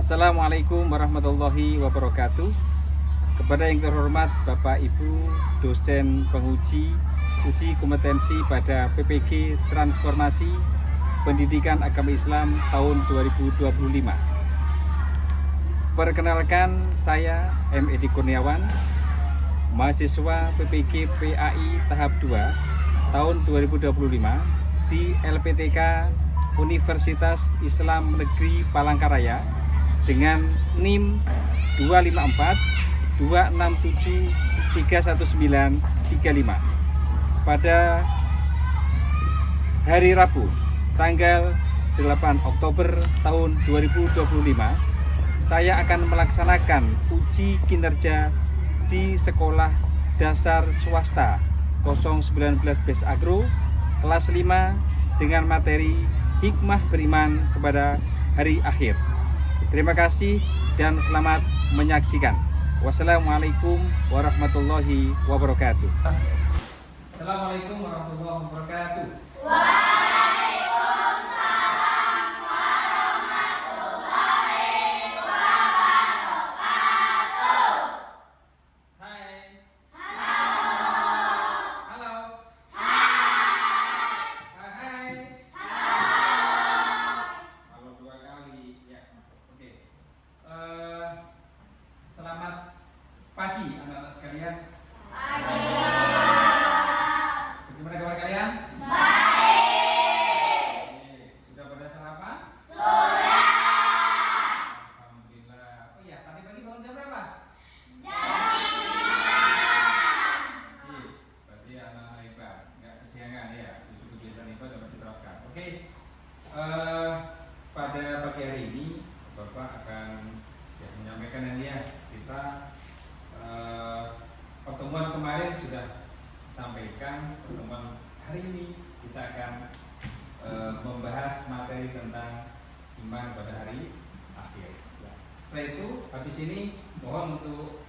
Assalamualaikum warahmatullahi wabarakatuh. Kepada yang terhormat Bapak Ibu dosen penguji uji kompetensi pada PPG Transformasi Pendidikan Agama Islam tahun 2025. Perkenalkan, saya M. Edi Kurniawan, mahasiswa PPG PAI tahap 2 tahun 2025 di LPTK Universitas Islam Negeri Palangkaraya dengan NIM 254 267 319 35 pada hari Rabu tanggal 8 Oktober tahun 2025. Saya akan melaksanakan uji kinerja di Sekolah Dasar Swasta 019 Bes Agro kelas 5 dengan materi hikmah beriman kepada hari akhir. Terima kasih dan selamat menyaksikan. Wassalamualaikum warahmatullahi wabarakatuh. Assalamualaikum warahmatullahi wabarakatuh. Waalaikumsalam warahmatullahi wabarakatuh. Hai. Halo. Halo. Hai. Hai. Halo. Halo dua kali ya. Oke. Selamat pagi anak-anak sekalian. Pagi. Bagaimana kabar kalian? Baik. Oke. Sudah pada sarapan? Sudah. Alhamdulillah. Oh iya, tadi pagi bangun jam berapa? Jam 5. Sip. Berarti anak-anak hebat, nggak kesiangan ya. Tujuh kebiasaan hebat dapat diterapkan. Oke. Pada pagi hari ini Bapak akan menyampaikan ya kita pertemuan kemarin sudah sampaikan, pertemuan hari ini kita akan membahas materi tentang iman pada hari akhir. Ya. Setelah itu habis ini mohon untuk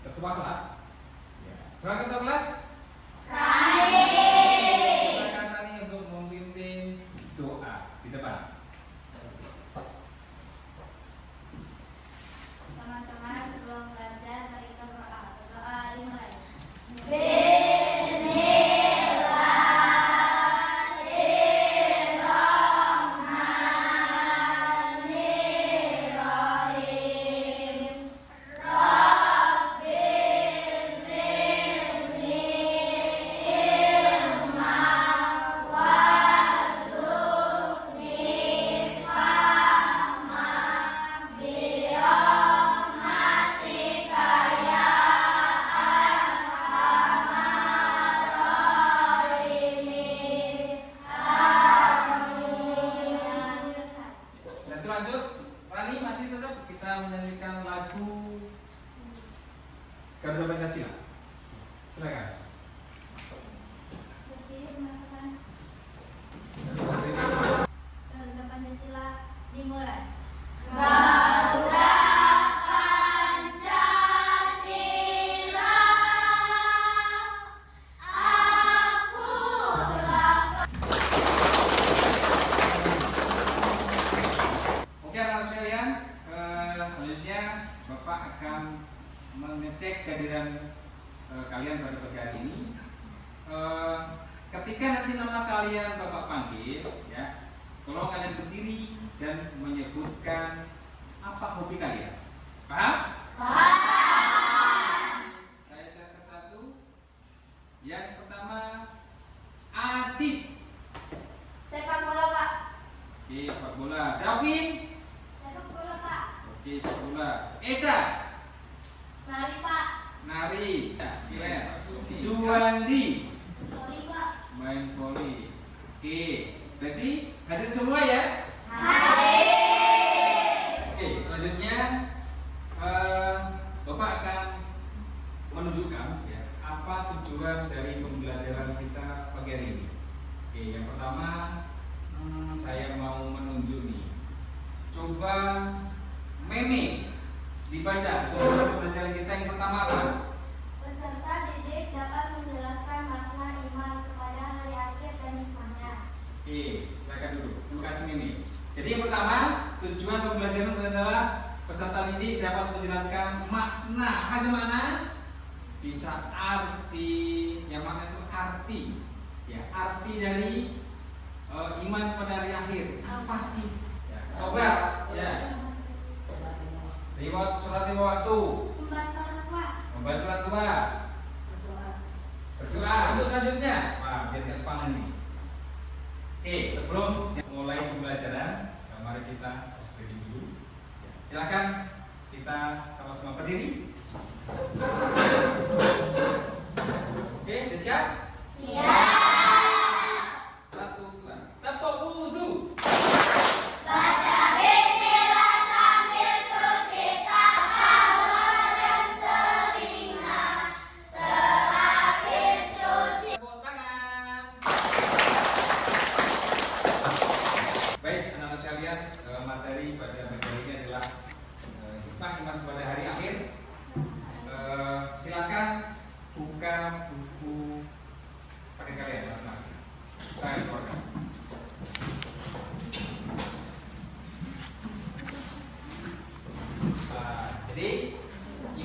ketua kelas. Ya. Silakan ketua kelas. Silakan Rani untuk memimpin doa di depan. Teman-teman, sebelum belajar mari kita berdoa. Berdoa dimulai. Bismillahirrahmanirrahim. Rabbi zidni ilma warzuqni fahma birahmatika ya arhamar rahimin. Amin. Nanti lanjut, Rani masih tetap kita menyanyikan lagu Garuda Pancasila. Silakan. Berdiri teman-teman. Garuda Pancasila dimulai. Garuda Pancasila, akulah. Oke anak-anak sekalian, selanjutnya Bapak akan mengecek kehadiran kalian pada pagi hari ini. Ketika nanti nama kalian Bapak panggil, ya, tolong kalian berdiri dan menyebutkan apa hobi kalian. Paham? Saya catat satu. Yang pertama, Adit. Sepak bola, Pak. Oke, sepak bola. Davin. Sepak bola, Pak. Oke, sepak bola. Eca. Nari, Pak. Nari. Keren. Suwandi. Sorry, Pak. Main voli. Oke, berarti hadir semua ya. Oke, selanjutnya Bapak akan menunjukkan ya apa tujuan dari pembelajaran kita pagi hari ini. Oke, yang pertama saya mau menunjuk nih. Coba meme dibaca untuk pembelajaran kita yang pertama apa? Peserta didik dapat menjelaskan makna iman kepada hari akhir dan hikmahnya. Oke, silakan dulu. Terima kasih Mimi. Jadi yang pertama tujuan pembelajaran adalah peserta didik dapat menjelaskan makna. Ada makna? Bisa arti, yang makna itu arti. Ya, arti dari iman pada hari akhir. Apa sih? Ya, coba ya. Surat lima waktu. Membantu orang tua. Berdoa. Untuk selanjutnya, biar tidak sepanjang nih. Oke, sebelum mulai pembelajaran, mari kita berdiri dulu. Silakan kita sama-sama berdiri. Oke, udah siap? Siap. 1, 2, tepuk wudhu. Baca bismillah sambil cuci tangan dan telinga. Terakhir cuci. Tepuk tangan. Baik, anak-anak sekalian, materi pada materi ini adalah hikmah iman pada hari akhir. Silakan buka buku pada kalian masing-masing. Saya keluarkan. Jadi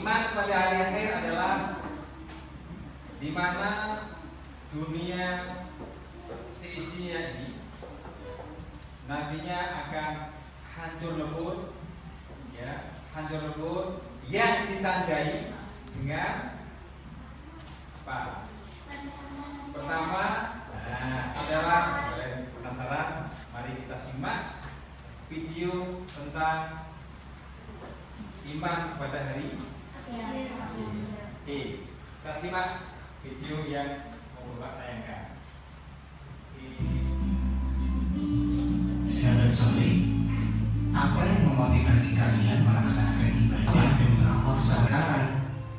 iman pada hari akhir adalah di mana dunia seisinya ini nantinya akan hancur lebur, ya, hancur lebur yang ditandai dengan apa? Pertama, adalah kalian penasaran, mari kita simak video tentang iman pada hari. Kita simak video yang mau Bapak tayangkan. Sahabat soleh, apa yang memotivasi kalian melaksanakan ibadah dengan Allah sekarang,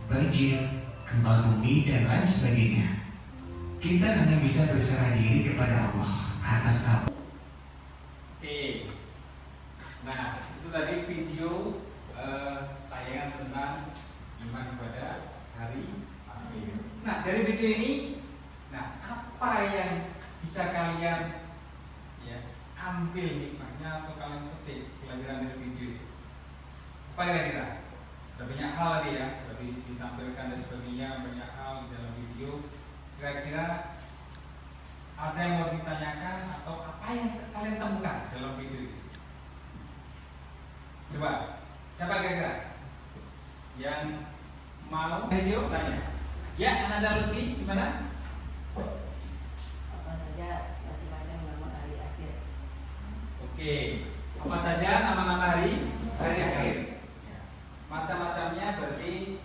banjir, gempa bumi, dan lain sebagainya? Kita hanya bisa berserah diri kepada Allah atas apa. Nah, itu tadi video tayangan tentang iman pada hari akhir. Nah, dari video ini, apa yang bisa kalian ambil hikmahnya atau kalian petik pelajaran dari video itu? Apa kira-kira? Ada banyak hal tadi ya, tadi ditampilkan dan sebagainya, banyak hal di dalam video. Kira-kira ada yang mau ditanyakan atau apa yang kalian temukan dalam video itu? Coba, siapa kira-kira yang mau video tanya? Ya, Ananda Lutfi, gimana? Apa saja macam-macam nama hari akhir? Oke, apa saja nama-nama hari akhir? Ya. Macam-macamnya berarti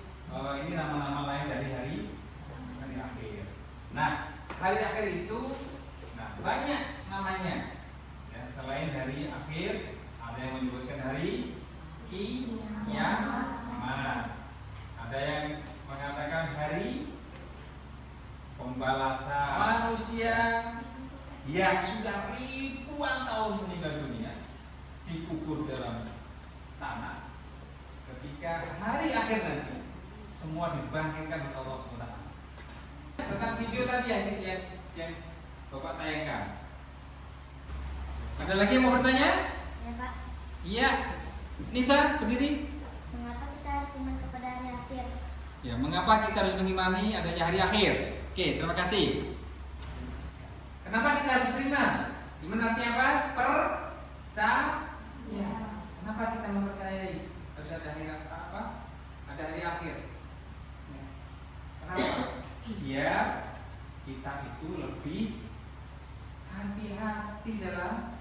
ini nama-nama lain dari hari akhir. Nah, hari akhir itu, banyak namanya. Ya, selain hari akhir, ada yang menyebutkan hari kiamat. Ada yang mengatakan hari pembalasan manusia yang sudah ribuan tahun meninggal dunia dikubur dalam tanah. Ketika hari akhir nanti semua dibangkitkan oleh Allah SWT. Tentang video tadi yang Bapak tayangkan. Ada lagi yang mau bertanya? Ya, Pak. Iya. Nisa, berdiri. Mengapa kita harus iman kepada hari akhir? Ya, mengapa kita harus mengimani adanya hari akhir? Oke, terima kasih. Kenapa kita harus beriman? Iman artinya apa? Percaya. Kenapa kita mempercayai harus ada hari apa? Ada hari akhir. Ya. Kenapa? Biar kita itu lebih hati-hati dalam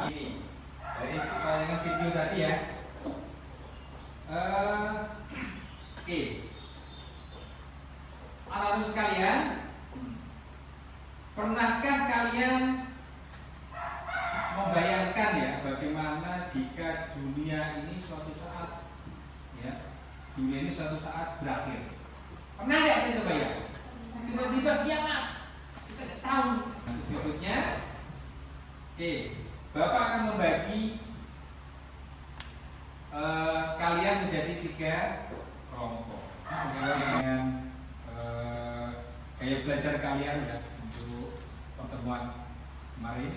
ini. Dari tayangan video tadi ya. Oke. Anak-anak sekalian, pernahkah kalian membayangkan ya bagaimana jika dunia ini suatu saat berakhir? Pernah nggak kita bayang? Tiba-tiba kiamat, kita nggak tahu. Berikutnya, Bapak akan membagi kalian menjadi 3 kelompok. Dengan gaya belajar kalian ya untuk pertemuan kemarin.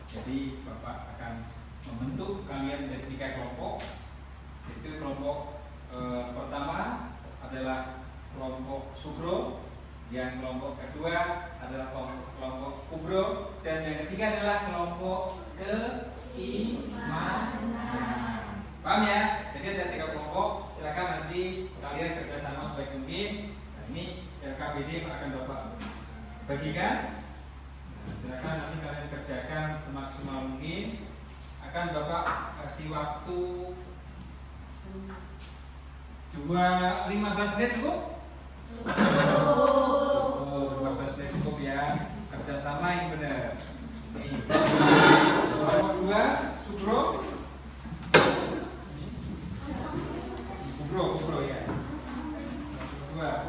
Jadi Bapak akan membentuk kalian menjadi 3 kelompok. Itu kelompok pertama adalah kelompok sugro, yang kelompok kedua adalah kelompok kubro, dan yang ketiga adalah kelompok keimanan. Paham ya? Jadi ada 3 kelompok. Silakan nanti kalian kerjasama sebaik mungkin. Nah, ini LKPD akan Bapak bagikan. Nah, silakan nanti kalian kerjakan semaksimal mungkin. Akan Bapak kasih waktu 15 menit cukup? Cukup, 15 menit cukup ya. Kerjasama yang benar. Nih. Kelompok 2 sugro. Kubro ya. Kelompok 2.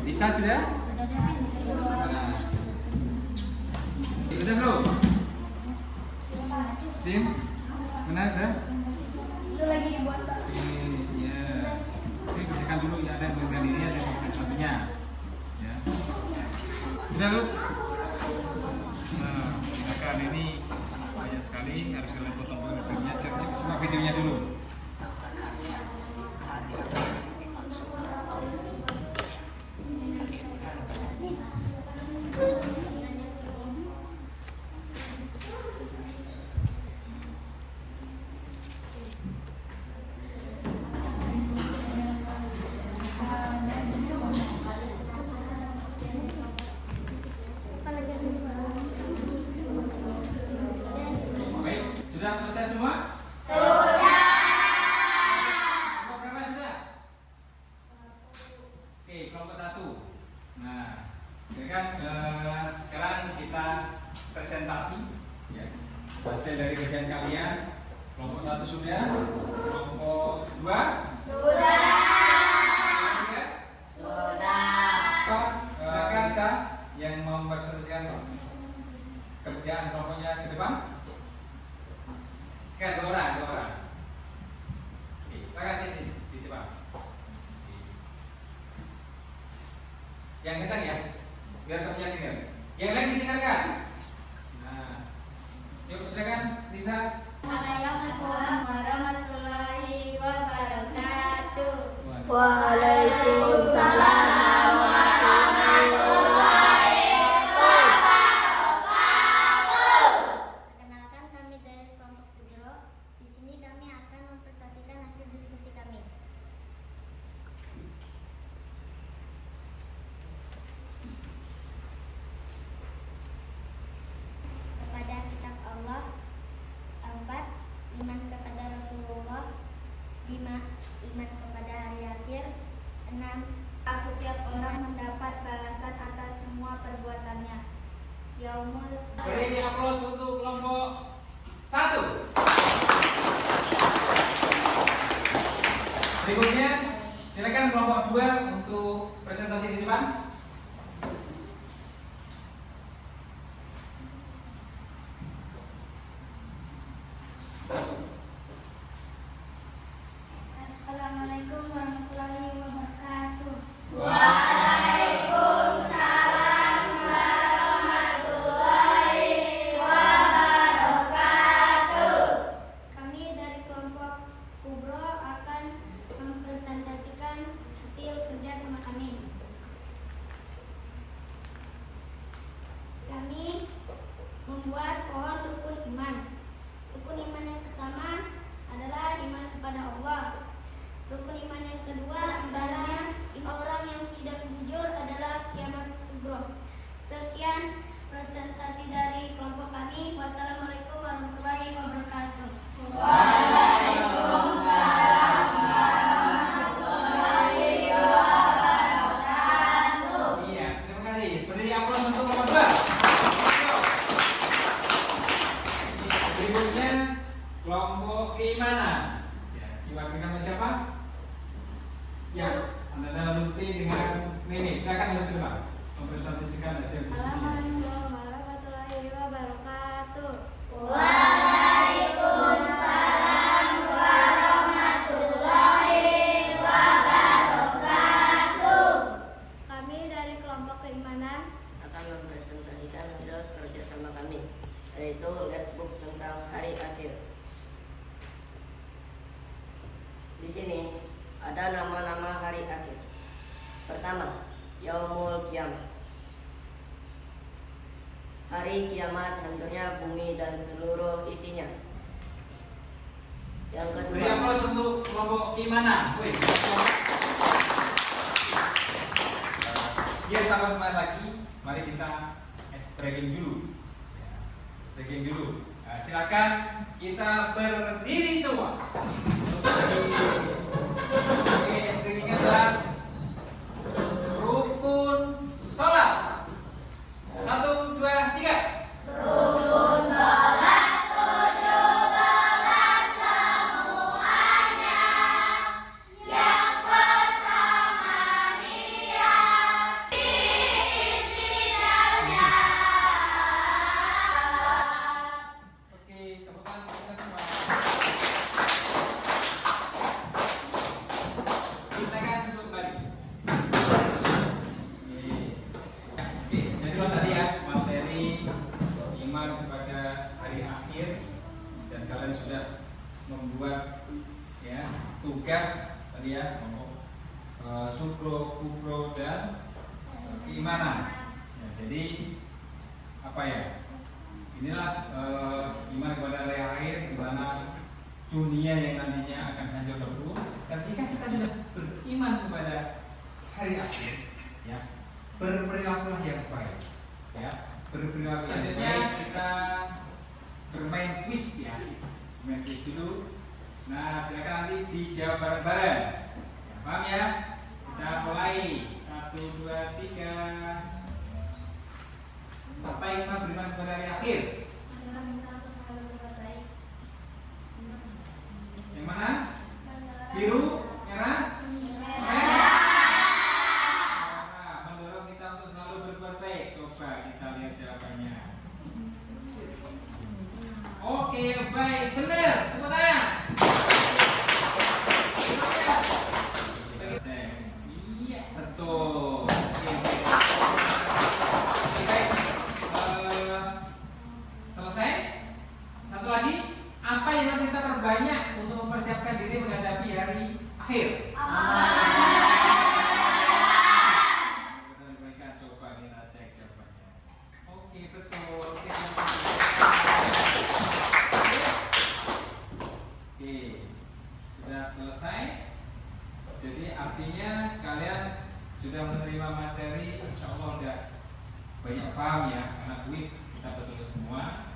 Bisa sudah? Nah. Bisa belum? Tim? Benar dah? Itu lagi dibuat Pak. Iya. Oke, kerjakan dulu ya, ada yang mengenai ini, ada yang mengenai satunya. Ya. Sudah lu? Nah, silakan, ini banyak sekali, harus kalian potong dulu videonya, simak videonya dulu. Sudah selesai semua? Sudah. Kelompok berapa sudah? Oke, kelompok 1. Nah, sekarang kita presentasi ya. Hasil dari kerjaan kalian. Kelompok 1 sudah. Kelompok 2 sudah. Silakan Sa yang mempresentasikan kerjaan kelompoknya ke depan. Sekarang 2 orang. Oke, silakan sini di depan. Yang kencang ya, biar kamu dengar. Yang lain didengarkan. Nah, yuk silakan Lisa. Assalamualaikum warahmatullahi wabarakatuh. Waalaikumsalam warahmatullahi wabarakatuh. Perkenalkan, kami dari kelompok Sugro. Di sini kami akan mempresentasikan hasil diskusi kami. Kepada kitab Allah. 4. Iman kepada Rasulullah. 5. Iman kepada hari akhir. 6. Setiap orang mendapat balasan atas semua perbuatannya. Yaumul Beri aplaus untuk kelompok 1. Berikutnya, silakan kelompok 2 untuk presentasi di depan. Assalamualaikum warahmatullahi wabarakatuh. Waalaikumsalam warahmatullahi wabarakatuh. Kami dari kelompok Kubro akan mempresentasikan hasil kerja sama kami. kelompok keimanan. Ya, diwakili nama siapa? Ya, Anda Lutfi dengan Nini. Silakan Lutfi Pak. Mempresentasikan hasil diskusinya. Assalamualaikum warahmatullahi wabarakatuh. Waalaikumsalam warahmatullahi wabarakatuh. Kami dari kelompok keimanan Akan mempresentasikan hasil kerjasama kami, yaitu netbook tentang hari akhir. Di sini ada nama-nama hari akhir. Pertama, Yaumul Qiyamah. Hari kiamat hancurnya bumi dan seluruh isinya. Yang Beri kedua, aplaus untuk kelompok keimanan. Wih. Ya, sama semangat lagi. Mari kita breaking dulu. Ya, breaking dulu. Nah, silakan kita berdiri semua. Oke, breakingnya adalah rukun sholat. 1, 2, 3. Rukun sholat 17 semuanya. Yang pertama niat ikhtiarnya. Oke, tepuk tangan untuk kita semua. Kita akan duduk kembali. Oke, jadi itu tadi ya materi iman kepada hari akhir, dan kalian sudah membuat ya tugas tadi ya, sukro, kubro, dan keimanan. Ya, jadi apa ya? Inilah iman kepada hari akhir, di mana dunia yang nantinya akan hancur lebur. Ketika kita sudah beriman kepada hari akhir, ya, berperilakulah yang baik, ya, berperilaku yang baik. Kita bermain quiz ya, bermain quiz dulu. Nah, silakan nanti dijawab bareng-bareng. Ya, paham ya? Kita mulai. 1, 2, 3. Apa yang kita beriman kepada hari akhir? Yang mana? Biru, merah, merah. Mendorong kita untuk selalu berbuat baik. Coba kita lihat jawabannya. Oke, baik, benar. Tepuk tangan. Cek. Iya, betul. Oke, baik. Selesai. Satu lagi, apa yang harus kita perbanyak untuk mempersiapkan diri menghadapi hari akhir? Mereka coba kita cek jawabannya. Oke, betul. Oke, sudah selesai. Jadi artinya kalian sudah menerima materi, insya Allah udah banyak paham ya, karena kuis kita betul semua.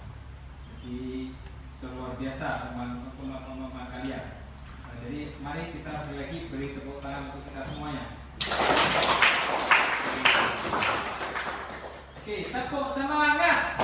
Jadi sudah luar biasa teman-teman kalian. Nah, jadi mari kita sekali lagi beri tepuk tangan untuk kita semuanya. Oke, tepuk semangat.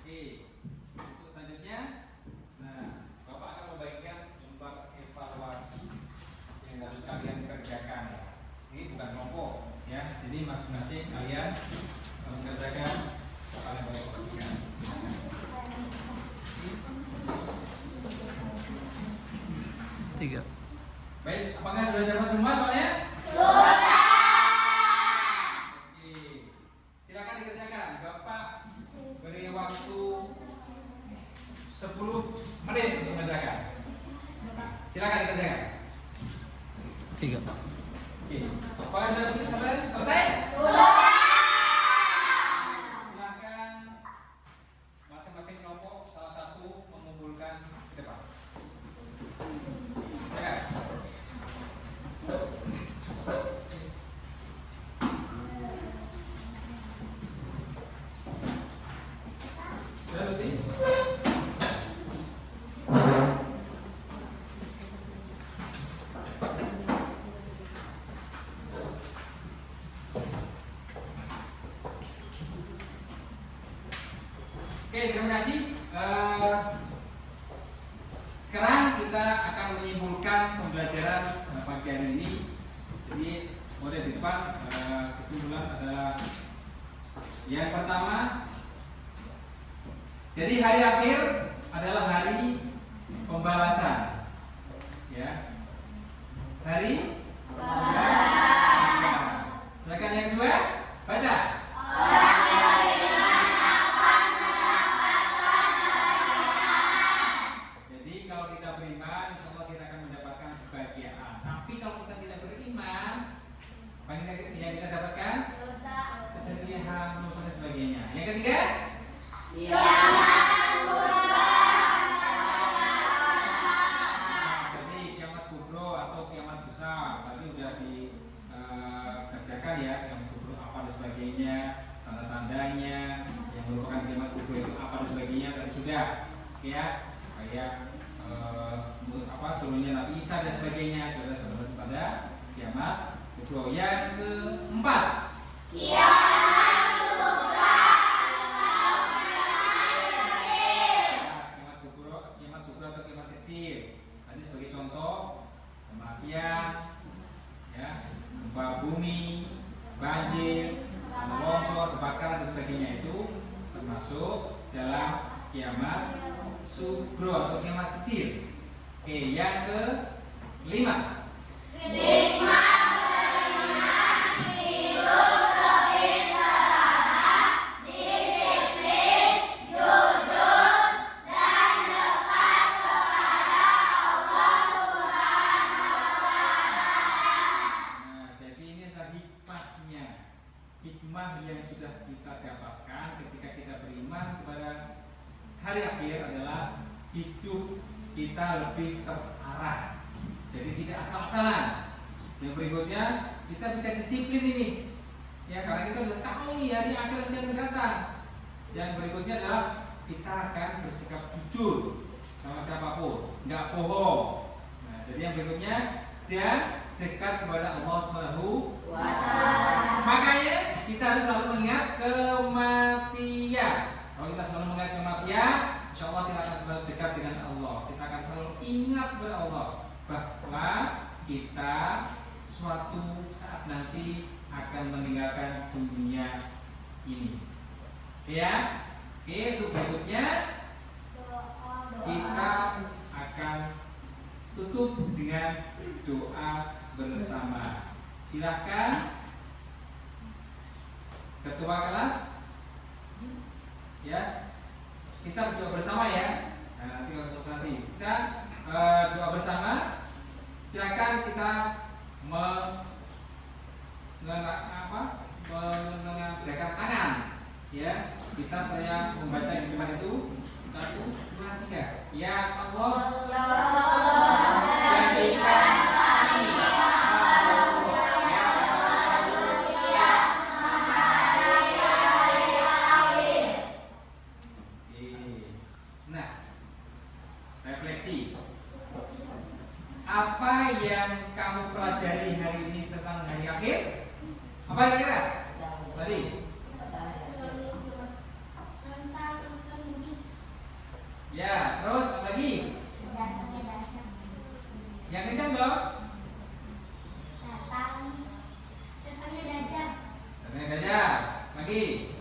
Oke, untuk selanjutnya, nah, Bapak akan membagikan lembar evaluasi yang harus kalian kerjakan. Ini bukan kelompok, ya. Jadi masing-masing kalian mengerjakan apa yang Bapak bagikan. Tiga. Baik, apakah sudah dapat semua soalnya? Oke, silakan dikerjakan. Bapak beri waktu 10 menit untuk mengerjakan. Silakan dikerjakan. Tiga. Oke, apakah sudah selesai? Selesai? Silakan masing-masing kelompok salah satu mengumpulkan ke depan. Silakan. Oke, terima kasih. Sekarang kita akan menyimpulkan pembelajaran pagi hari ini. Jadi model di depan kesimpulan adalah yang pertama. Jadi hari akhir adalah hari pembalasan. Ya. Hari pembalasan. Silakan yang kedua, baca. Jadi kalau kita beriman, insya Allah kita akan mendapatkan kebahagiaan. Tapi kalau kita tidak beriman, apa yang kita dapatkan? Kesedihan, dosa dan sebagainya. Yang ketiga? Jadi kiamat kubro atau kiamat besar tadi udah dikerjakan ya, kiamat kubro apa dan sebagainya, tanda-tandanya yang merupakan kiamat kubro itu apa dan sebagainya tadi sudah ya, kayak turunnya Nabi Isa dan sebagainya itu adalah sebab pada kiamat kubro. Yang keempat, kiamat kubro atau kiamat kecil. Tadi sebagai contoh kematian, ya, gempa bumi, banjir, tanah longsor, kebakaran dan sebagainya itu termasuk dalam kiamat sugro atau kiamat kecil. Oke, yang kelima. Hikmah yang sudah kita dapatkan ketika kita beriman kepada hari akhir adalah hidup kita lebih terarah. Jadi tidak asal-asalan. Yang berikutnya kita bisa disiplin ini. Ya, karena kita sudah tahu nih hari akhir nanti akan datang. Yang berikutnya adalah kita akan bersikap jujur sama siapapun, nggak bohong. Nah, jadi yang berikutnya dan dekat kepada Allah Subhanahu wa Ta'ala. Makanya kita harus selalu mengingat kematian. Kalau kita selalu mengingat kematian, insya Allah kita akan selalu dekat dengan Allah. Kita akan selalu ingat kepada Allah bahwa kita suatu saat nanti akan meninggalkan dunia ini. Ya, oke, untuk berikutnya kita akan tutup dengan doa bersama. Silakan ketua kelas, ya, kita berdoa bersama ya. Nah, nanti nanti kita doa bersama. Silakan kita mengangkat tangan, ya. Saya membaca yang depan itu 1, 2, 3. Ya Allah, jadikan kami refleksi. Apa yang kamu pelajari hari ini tentang hari akhir? Apa kira-kira? Tadi. Ya, terus apa lagi? Yang kencang dong. Datangnya Dajjal. Datangnya Dajjal. Lagi.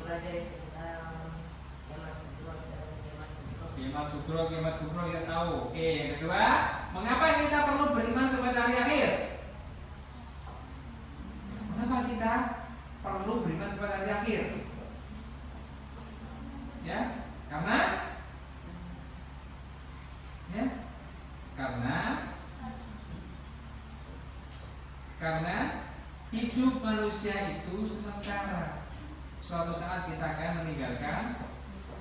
Kiamat sugro kita tahu. Oke, yang kedua, mengapa kita perlu beriman kepada hari akhir? Mengapa kita perlu beriman kepada hari akhir? Ya, karena hidup manusia itu sementara. Suatu saat kita akan meninggalkan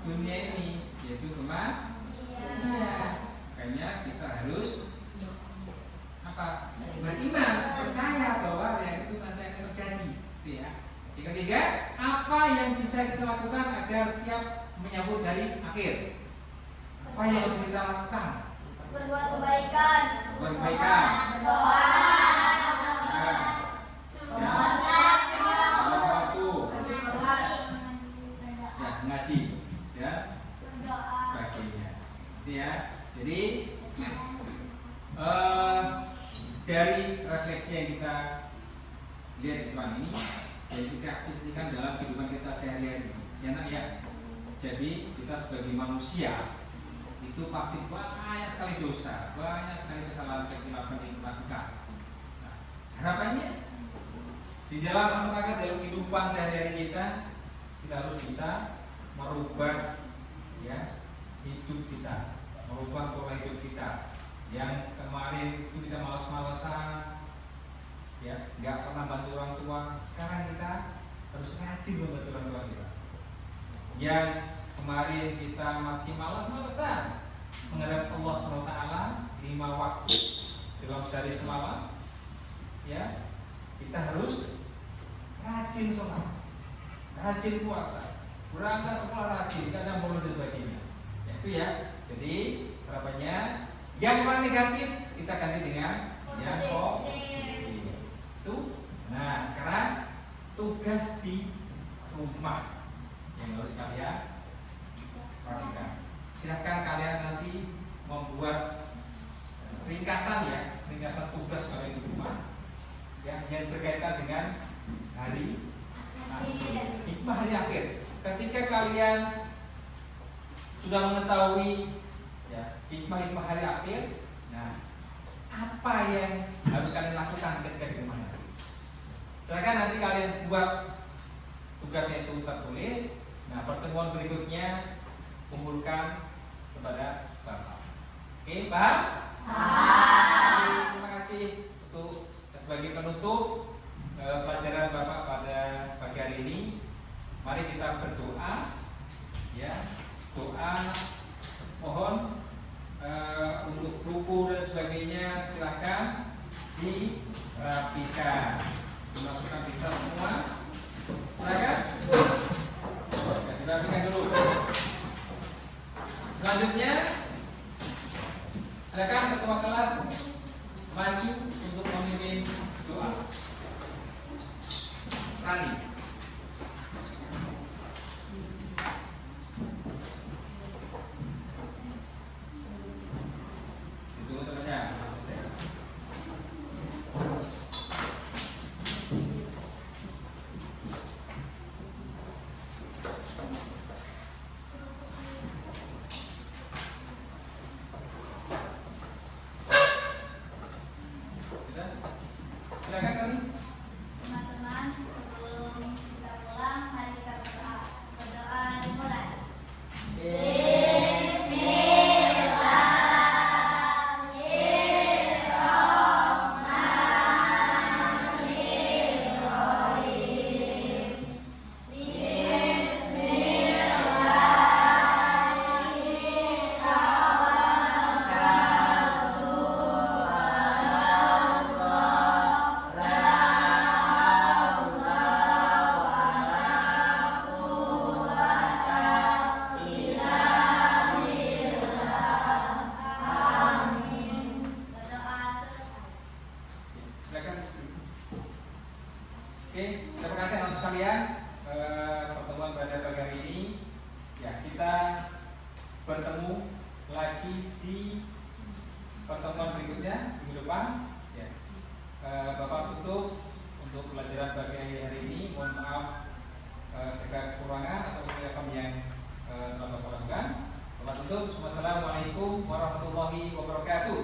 dunia ini, yaitu kematian. Makanya kita harus beriman, percaya bahwa yang itu nanti akan terjadi. Ya. Yang ketiga, apa yang bisa kita lakukan agar siap menyambut hari akhir? Apa yang harus kita lakukan? Berbuat kebaikan. Berdoa. Mengaji, ya. kita aplikasikan dalam kehidupan kita sehari-hari. Ya nak ya. Jadi kita sebagai manusia itu pasti banyak sekali dosa, banyak sekali kesalahan kesilapan yang kita lakukan. Nah, harapannya di dalam masyarakat, dalam kehidupan sehari-hari kita harus bisa merubah ya hidup kita, merubah pola hidup kita yang kemarin itu kita malas-malasan, ya nggak pernah bantu orang tua. Sekarang kita harus rajin membantu orang tua kita. Yang kemarin kita masih malas-malasan menghadap Allah SWT 5 waktu dalam sehari semalam, ya kita harus rajin sholat, rajin puasa, berangkat sekolah rajin, kadang bolos dan sebagainya. Ya, itu ya. Jadi harapannya yang paling negatif kita ganti dengan yang positif. Itu. Nah sekarang tugas di rumah yang harus kalian perhatikan. Silahkan kalian nanti membuat ringkasan ya, ringkasan tugas kalian di rumah yang berkaitan dengan hari akhir, hikmah hari akhir. Ketika kalian sudah mengetahui ya hikmah hari akhir, nah apa yang harus kalian lakukan ketika di rumah nanti? Silakan nanti kalian buat tugasnya itu tertulis. Nah pertemuan berikutnya kumpulkan kepada Bapak. Oke, Pak? Terima kasih untuk sebagai penutup pelajaran Bapak pada pagi hari ini. Mari kita berdoa, ya, doa mohon untuk buku dan sebagainya silakan dirapikan, dimasukkan kita semua, silakan, ya, dirapikan dulu. Selanjutnya, silakan ketua kelas maju untuk memimpin doa. Rani. Itu temannya. Silakan kami. Teman-teman, sebelum kita pulang, mari kita berdoa. Berdoa dimulai. Silakan. Oke, terima kasih anak sekalian. Pertemuan pada pagi hari ini, ya kita bertemu lagi di pertemuan berikutnya minggu depan. Ya, Bapak tutup untuk pelajaran pagi hari ini. Mohon maaf segala kekurangan atau kekurangan yang telah Bapak lakukan. Bapak tutup. Wassalamualaikum warahmatullahi wabarakatuh.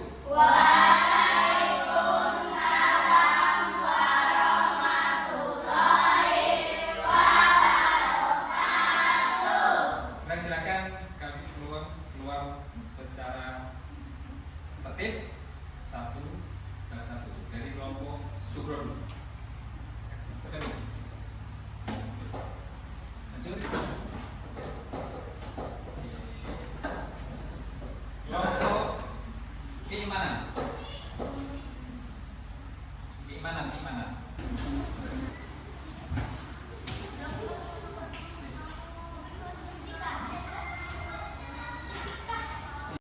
Dan silakan kami keluar secara tertib satu dari kelompok Sugron. Tekan. Lanjut. Kelompok keimanan.